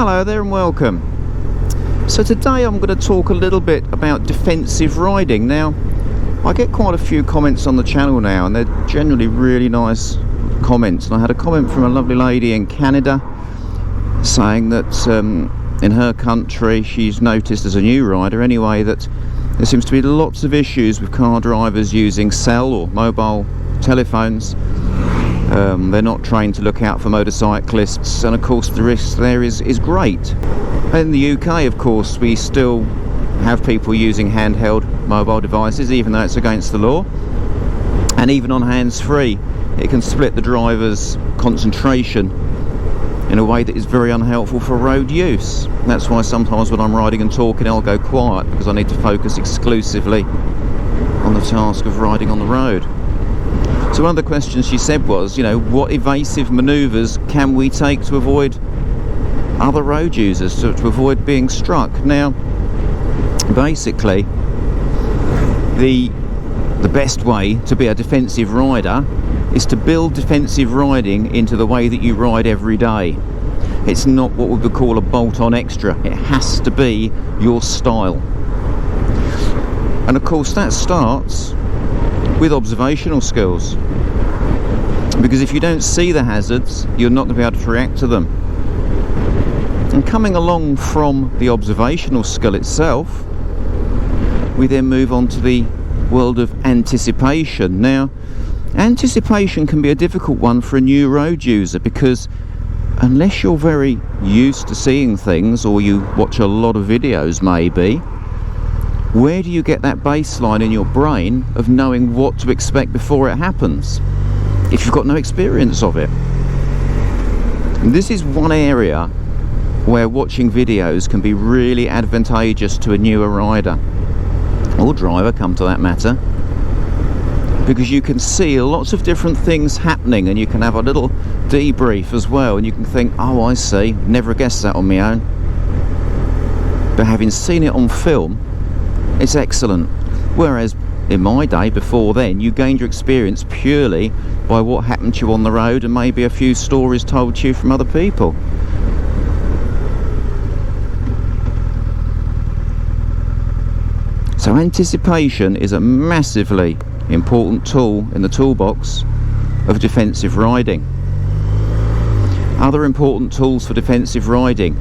Hello there and welcome. So today I'm going to talk a little bit about defensive riding. Now, I get quite a few comments on the channel now, and they're generally really nice comments. And I had a comment from a lovely lady in Canada saying that in her country she's noticed as a new rider anyway that there seems to be lots of issues with car drivers using cell or mobile telephones. They're not trained to look out for motorcyclists, and of course the risk there is great. In the UK, of course, we still have people using handheld mobile devices even though it's against the law, and even on hands-free it can split the driver's concentration in a way that is very unhelpful for road use. That's why sometimes when I'm riding and talking I'll go quiet, because I need to focus exclusively on the task of riding on the road. So one of the questions she said was, what evasive manoeuvres can we take to avoid other road users, to avoid being struck? Now, basically, the best way to be a defensive rider is to build defensive riding into the way that you ride every day. It's not what we would call a bolt-on extra. It has to be your style. And of course that starts with observational skills, because if you don't see the hazards you're not going to be able to react to them. And coming along from the observational skill itself, we then move on to the world of anticipation. Now, anticipation can be a difficult one for a new road user, because unless you're very used to seeing things, or you watch a lot of videos maybe, where do you get that baseline in your brain of knowing what to expect before it happens if you've got no experience of it? And this is one area where watching videos can be really advantageous to a newer rider or driver, come to that matter, because you can see lots of different things happening, and you can have a little debrief as well, and you can think, oh, I see, never guessed that on my own. But having seen it on film, it's excellent. Whereas in my day, before then, you gained your experience purely by what happened to you on the road and maybe a few stories told to you from other people. So anticipation is a massively important tool in the toolbox of defensive riding. Other important tools for defensive riding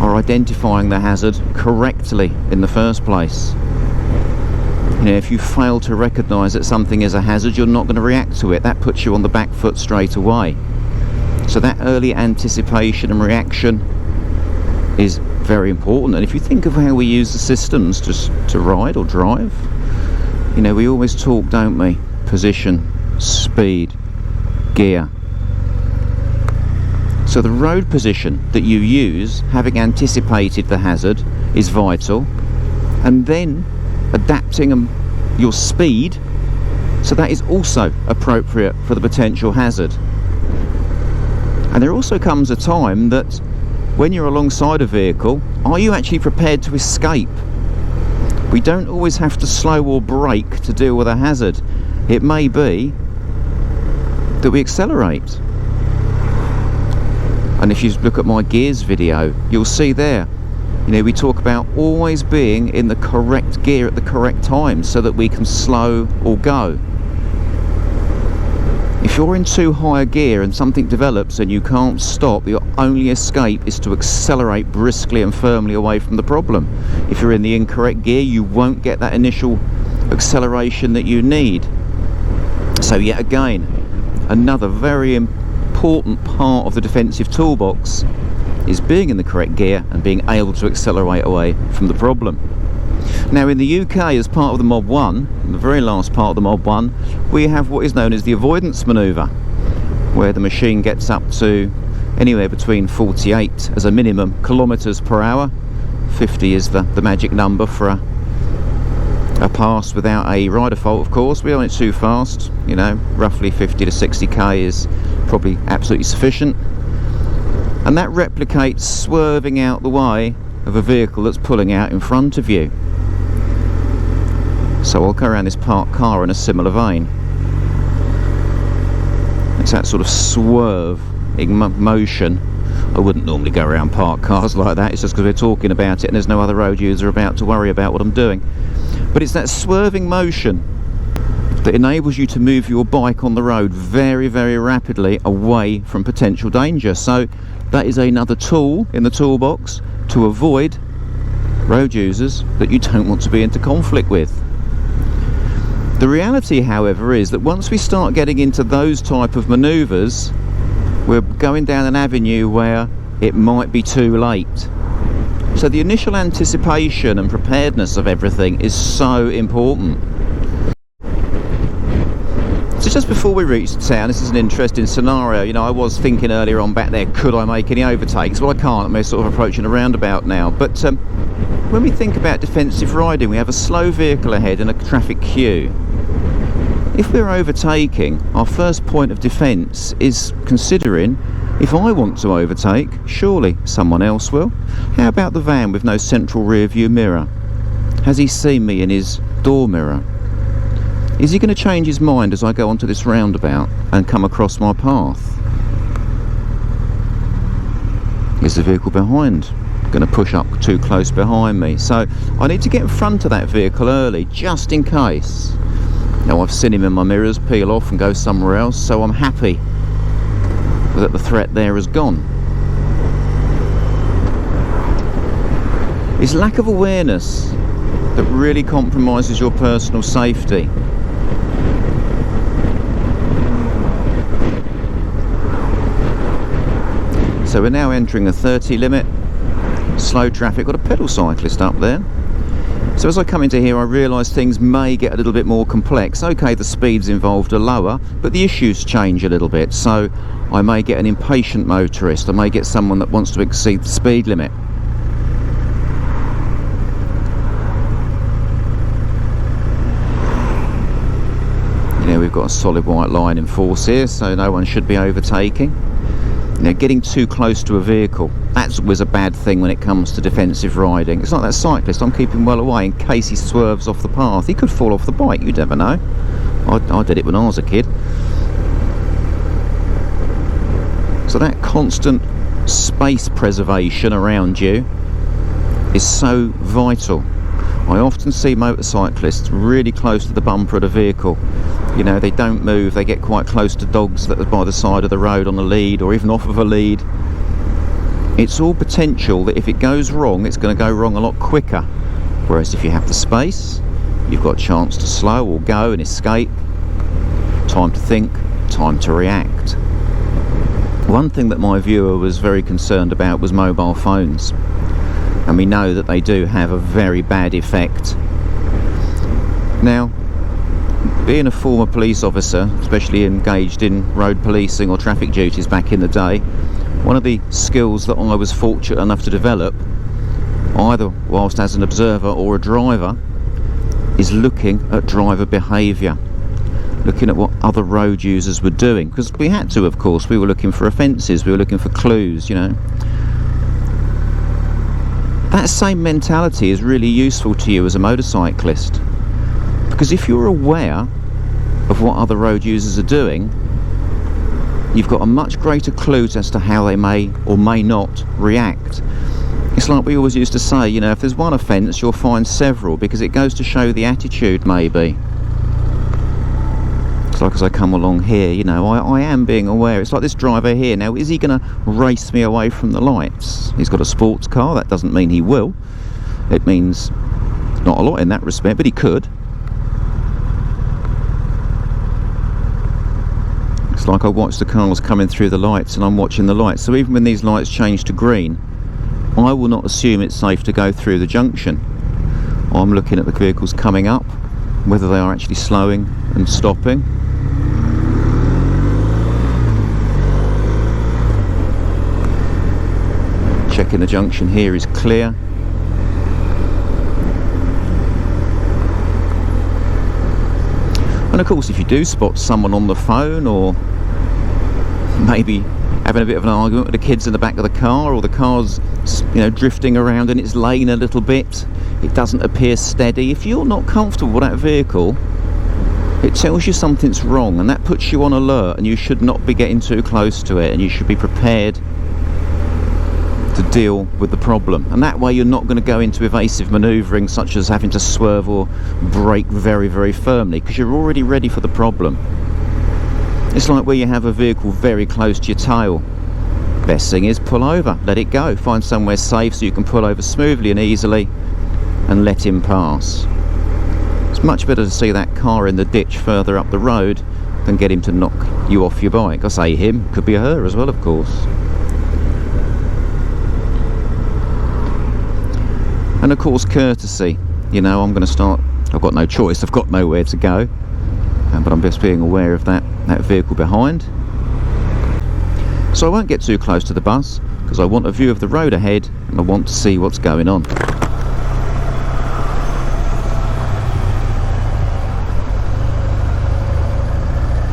are identifying the hazard correctly in the first place. If you fail to recognise that something is a hazard, you're not going to react to it. That puts you on the back foot straight away. So that early anticipation and reaction is very important. And if you think of how we use the systems just to ride or drive, we always talk, don't we? Position, speed, gear. So the road position that you use, having anticipated the hazard, is vital, and then adapting your speed so that is also appropriate for the potential hazard. And there also comes a time that when you're alongside a vehicle, are you actually prepared to escape? We don't always have to slow or brake to deal with a hazard. It may be that we accelerate. And if you look at my gears video, you'll see there, we talk about always being in the correct gear at the correct time so that we can slow or go. If you're in too high a gear and something develops and you can't stop, your only escape is to accelerate briskly and firmly away from the problem. If you're in the incorrect gear, you won't get that initial acceleration that you need. So yet again, another very important part of the defensive toolbox is being in the correct gear and being able to accelerate away from the problem. Now in the UK, as part of the Mod 1, the very last part of the Mod 1, we have what is known as the avoidance manoeuvre, where the machine gets up to anywhere between 48 as a minimum kilometres per hour. 50 is the magic number for a pass without a rider fault, of course. We aren't too fast, roughly 50 to 60k is probably absolutely sufficient. And that replicates swerving out the way of a vehicle that's pulling out in front of you. So I'll go around this parked car in a similar vein. It's that sort of swerving motion I wouldn't normally go around parked cars like that. It's just because we're talking about it and there's no other road user about to worry about what I'm doing. But it's that swerving motion that enables you to move your bike on the road very, very rapidly away from potential danger. So that is another tool in the toolbox to avoid road users that you don't want to be into conflict with. The reality, however, is that once we start getting into those type of manoeuvres, we're going down an avenue where it might be too late. So the initial anticipation and preparedness of everything is so important. So just before we reach town, this is an interesting scenario. You know, I was thinking earlier on back there, could I make any overtakes? Well, I can't. I'm sort of approaching a roundabout now. But when we think about defensive riding, we have a slow vehicle ahead and a traffic queue. If we're overtaking, our first point of defence is considering, if I want to overtake, surely someone else will. How about the van with no central rear view mirror? Has he seen me in his door mirror? Is he going to change his mind as I go onto this roundabout and come across my path? Is the vehicle behind going to push up too close behind me? So I need to get in front of that vehicle early, just in case. Now I've seen him in my mirrors peel off and go somewhere else, so I'm happy that the threat there has gone. It's lack of awareness that really compromises your personal safety. So we're now entering a 30 limit, slow traffic, got a pedal cyclist up there. So as I come into here, I realise things may get a little bit more complex. Okay, the speeds involved are lower, but the issues change a little bit. So I may get an impatient motorist, I may get someone that wants to exceed the speed limit. You know, we've got a solid white line in force here, so no one should be overtaking. You know, getting too close to a vehicle, that was a bad thing when it comes to defensive riding. It's like that cyclist, I'm keeping well away in case he swerves off the path. He could fall off the bike, you never know. I did it when I was a kid. So that constant space preservation around you is so vital. I often see motorcyclists really close to the bumper of the vehicle. You know, they don't move, they get quite close to dogs that are by the side of the road on a lead or even off of a lead. It's all potential that if it goes wrong, it's going to go wrong a lot quicker. Whereas if you have the space, you've got a chance to slow or go and escape. Time to think, time to react. One thing that my viewer was very concerned about was mobile phones. And we know that they do have a very bad effect. Now, being a former police officer, especially engaged in road policing or traffic duties back in the day, one of the skills that I was fortunate enough to develop, either whilst as an observer or a driver, is looking at driver behaviour, looking at what other road users were doing, because we had to, of course. We were looking for offences, we were looking for clues, you know. That same mentality is really useful to you as a motorcyclist, because if you're aware of what other road users are doing, you've got a much greater clue as to how they may or may not react. It's like we always used to say, you know, if there's one offence, you'll find several, because it goes to show the attitude, maybe. It's like as I come along here, you know, I am being aware. It's like this driver here. Now, is he going to race me away from the lights? He's got a sports car. That doesn't mean he will. It means not a lot in that respect, but he could. It's like I watch the cars coming through the lights and I'm watching the lights. So even when these lights change to green, I will not assume it's safe to go through the junction. I'm looking at the vehicles coming up, whether they are actually slowing and stopping. Checking the junction here is clear. And of course, if you do spot someone on the phone, or maybe having a bit of an argument with the kids in the back of the car, or the car's, you know, drifting around in its lane a little bit, it doesn't appear steady. If you're not comfortable with that vehicle, it tells you something's wrong, and that puts you on alert, and you should not be getting too close to it, and you should be prepared to deal with the problem, and that way you're not going to go into evasive manoeuvring such as having to swerve or brake very, very firmly, because you're already ready for the problem. It's like where you have a vehicle very close to your tail. Best thing is pull over, let it go, find somewhere safe so you can pull over smoothly and easily and let him pass. It's much better to see that car in the ditch further up the road than get him to knock you off your bike. I say him, could be a her as well, of course. And of course courtesy, you know, I'm going to start, I've got no choice, I've got nowhere to go, but I'm just being aware of that vehicle behind. So I won't get too close to the bus because I want a view of the road ahead and I want to see what's going on.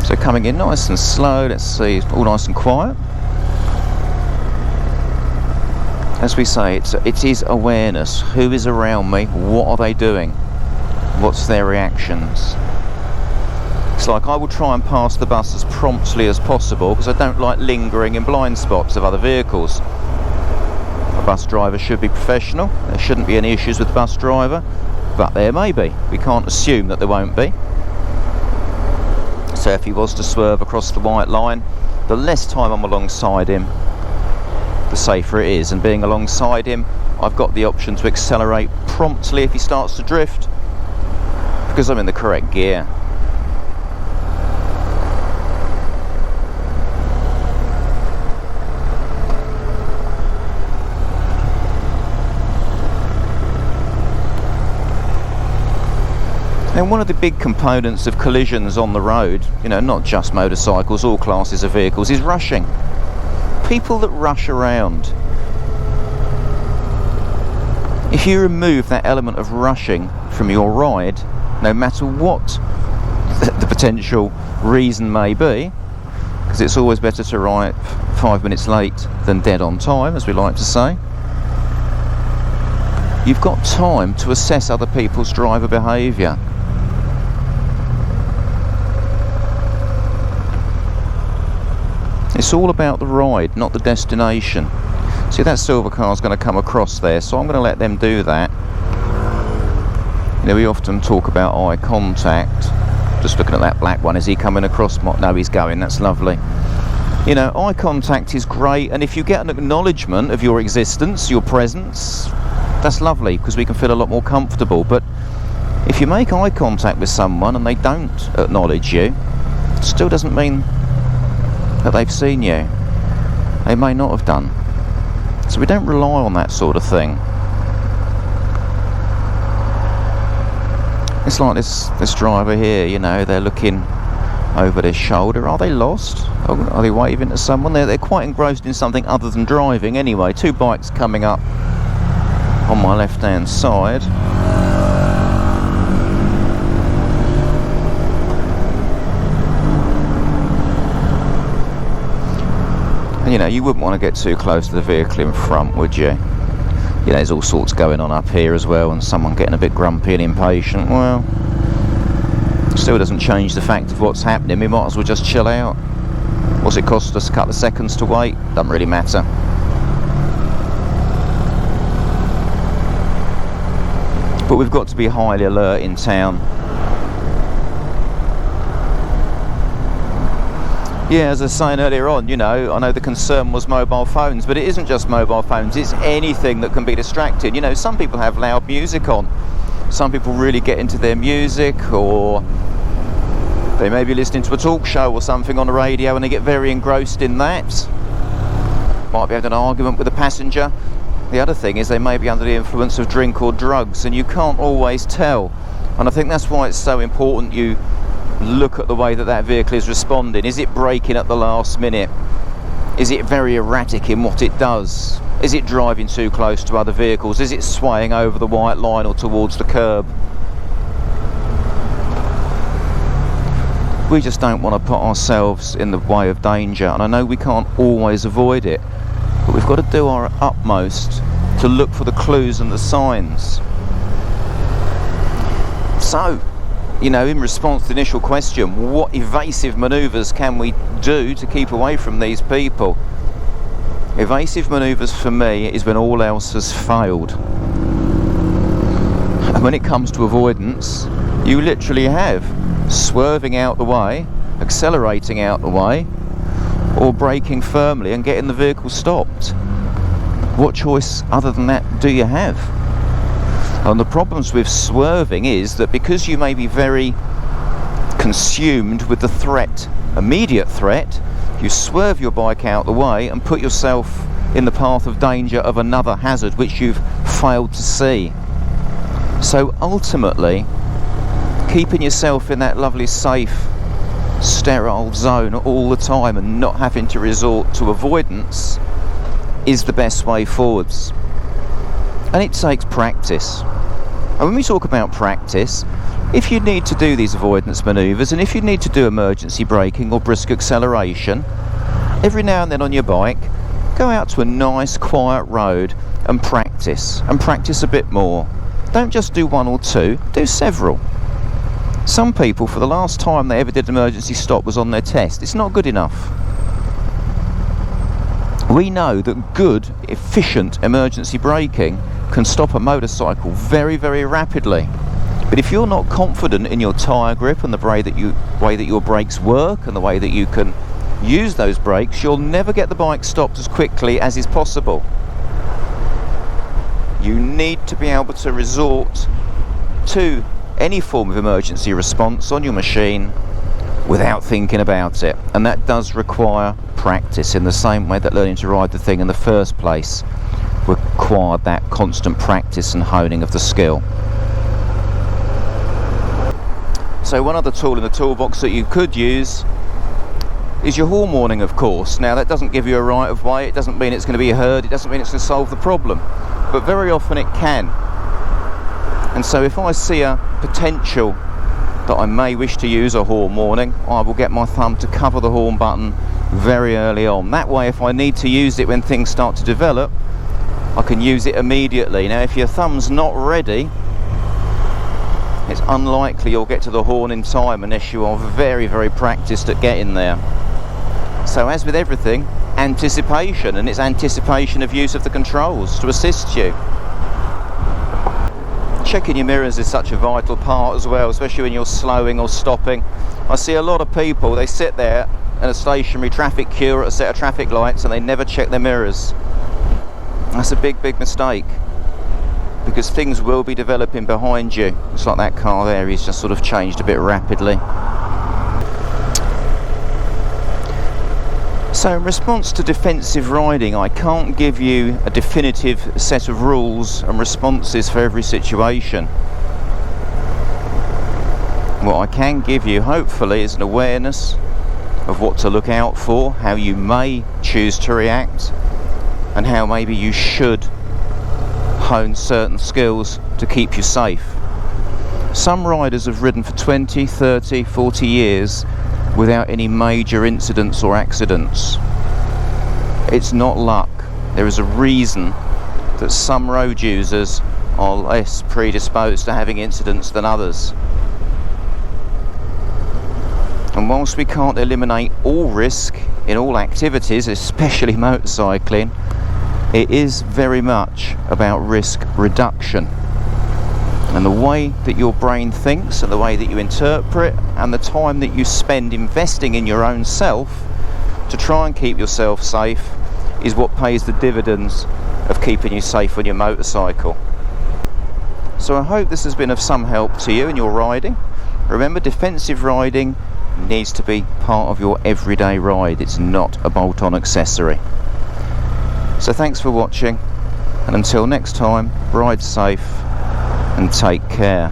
So coming in nice and slow, let's see, it's all nice and quiet. As we say, it is awareness. Who is around me? What are they doing? What's their reactions? It's like I will try and pass the bus as promptly as possible because I don't like lingering in blind spots of other vehicles. A bus driver should be professional. There shouldn't be any issues with the bus driver, but there may be. We can't assume that there won't be. So if he was to swerve across the white line, the less time I'm alongside him, the safer it is. And being alongside him, I've got the option to accelerate promptly if he starts to drift because I'm in the correct gear. And one of the big components of collisions on the road, you know, not just motorcycles, all classes of vehicles, is rushing. People that rush around. If you remove that element of rushing from your ride, no matter what the potential reason may be, because it's always better to arrive 5 minutes late than dead on time, as we like to say, you've got time to assess other people's driver behaviour. It's all about the ride, not the destination. See, that silver car's going to come across there, so I'm going to let them do that. You know, we often talk about eye contact. Just looking at that black one, is he coming across? No, he's going, that's lovely. You know, eye contact is great, and if you get an acknowledgement of your existence, your presence, that's lovely, because we can feel a lot more comfortable. But if you make eye contact with someone and they don't acknowledge you, it still doesn't mean that they've seen you. They may not have done. So we don't rely on that sort of thing. It's like this driver here, you know, they're looking over their shoulder. Are they lost? Are they waving to someone? They're quite engrossed in something other than driving anyway. Two bikes coming up on my left hand side. You know, you wouldn't want to get too close to the vehicle in front, would you? You know, there's all sorts going on up here as well, and someone getting a bit grumpy and impatient. Well, still doesn't change the fact of what's happening. We might as well just chill out. What's it cost us a couple of seconds to wait? Doesn't really matter. But we've got to be highly alert in town. Yeah, as I was saying earlier on, you know, I know the concern was mobile phones, but it isn't just mobile phones, it's anything that can be distracting. You know, some people have loud music on. Some people really get into their music, or they may be listening to a talk show or something on the radio and they get very engrossed in that. Might be having an argument with a passenger. The other thing is they may be under the influence of drink or drugs, and you can't always tell. And I think that's why it's so important you look at the way that vehicle is responding. Is it braking at the last minute? Is it very erratic in what it does? Is it driving too close to other vehicles? Is it swaying over the white line or towards the curb? We just don't want to put ourselves in the way of danger, and I know we can't always avoid it, but we've got to do our utmost to look for the clues and the signs. So, you know, in response to the initial question, what evasive manoeuvres can we do to keep away from these people? Evasive manoeuvres for me is when all else has failed. And when it comes to avoidance, you literally have swerving out the way, accelerating out the way, or braking firmly and getting the vehicle stopped. What choice other than that do you have? And the problems with swerving is that because you may be very consumed with the threat, immediate threat, you swerve your bike out the way and put yourself in the path of danger of another hazard which you've failed to see. So ultimately, keeping yourself in that lovely safe, sterile zone all the time and not having to resort to avoidance is the best way forwards. And it takes practice. And when we talk about practice, if you need to do these avoidance manoeuvres and if you need to do emergency braking or brisk acceleration, every now and then on your bike, go out to a nice quiet road and practice a bit more. Don't just do one or two, do several. Some people, for the last time they ever did an emergency stop was on their test. It's not good enough. We know that good, efficient emergency braking can stop a motorcycle very, very rapidly. But if you're not confident in your tyre grip and the way that your brakes work and the way that you can use those brakes, you'll never get the bike stopped as quickly as is possible. You need to be able to resort to any form of emergency response on your machine without thinking about it, and that does require practice, in the same way that learning to ride the thing in the first place required that constant practice and honing of the skill. So one other tool in the toolbox that you could use is your horn warning, of course. Now that doesn't give you a right of way, it doesn't mean it's going to be heard, it doesn't mean it's going to solve the problem, but very often it can. And so if I see a potential that I may wish to use a horn warning, I will get my thumb to cover the horn button very early on. That way, if I need to use it when things start to develop, I can use it immediately. Now if your thumb's not ready, it's unlikely you'll get to the horn in time unless you are very, very practiced at getting there. So as with everything, anticipation, and it's anticipation of use of the controls to assist you. Checking your mirrors is such a vital part as well, especially when you're slowing or stopping. I see a lot of people, they sit there in a stationary traffic queue or at a set of traffic lights and they never check their mirrors. That's a big, big mistake, because things will be developing behind you. It's like that car there, he's just sort of changed a bit rapidly. So in response to defensive riding, I can't give you a definitive set of rules and responses for every situation. What I can give you, hopefully, is an awareness of what to look out for, how you may choose to react, and how maybe you should hone certain skills to keep you safe. Some riders have ridden for 20, 30, 40 years without any major incidents or accidents. It's not luck. There is a reason that some road users are less predisposed to having incidents than others. And whilst we can't eliminate all risk in all activities, especially motorcycling, it is very much about risk reduction. And the way that your brain thinks and the way that you interpret and the time that you spend investing in your own self to try and keep yourself safe is what pays the dividends of keeping you safe on your motorcycle. So I hope this has been of some help to you in your riding. Remember, defensive riding needs to be part of your everyday ride. It's not a bolt-on accessory. So thanks for watching, and until next time, ride safe and take care.